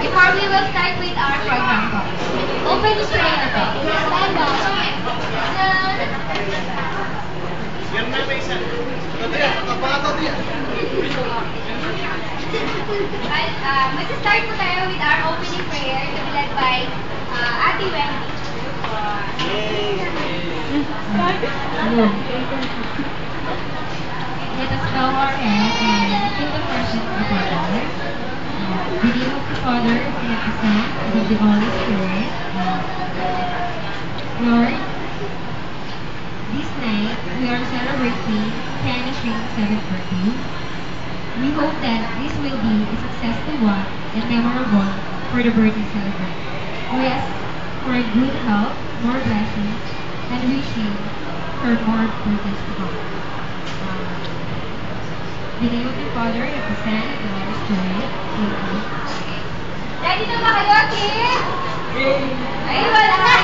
Before we will start with our program po. Opening prayer na po. Stand up. Mag-start po tayo with our opening prayer to be led by Ate Wendy. Let us bow our heads and think the presence of our Lord. In the name of the Father, and of the Son, and of the Holy Spirit. Lord, this night we are celebrating Hannah's 7th birthday. We hope that this will be a successful one and memorable for the birthday celebration. We ask for a good health, more blessings, and wishing for more birthdays to come. In the name of the Father, and of the Son, and of the Holy Spirit. Amen. Ready na ba kayo, kids? Ay, wala ka.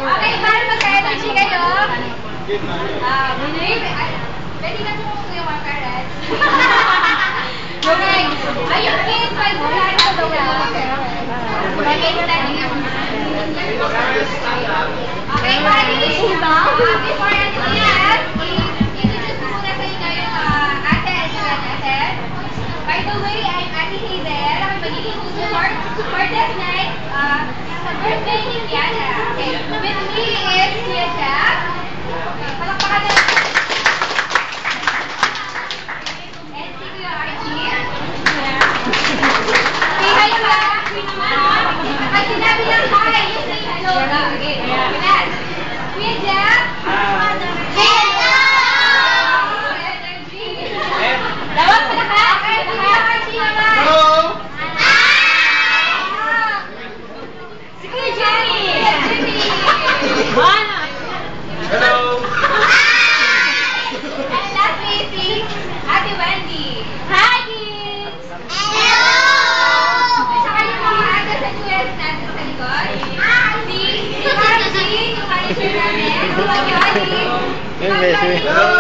Okay, para magka-energy kayo. Ready na po yung mga parents. Okay. Ayun, kids, may mula na sila. Okay, standing up. Okay, buddy. Before anything else, introduce ko muna sa inyo yung ate and ate. By the way, I'm Ate Hazel. I'm magiging support for this night sa birthday ni Diana. Okay, with me is Kuya Jack. Palakpakan na. And si Kuya Archie. Say hi pa. Pag sinabi ng hi, you say hello. Okay, Kuya Jack. Hello! Dawag pa lahat. Kuya Archie naman. Hello! Si Kuya Jimmy. Hello! And lastly, si Ate Wendy. Hi, kids! Hello! At saka yung mga ate sa Suez natin sa likod. Si Archie, yung manager namin. Si Ate. Hello!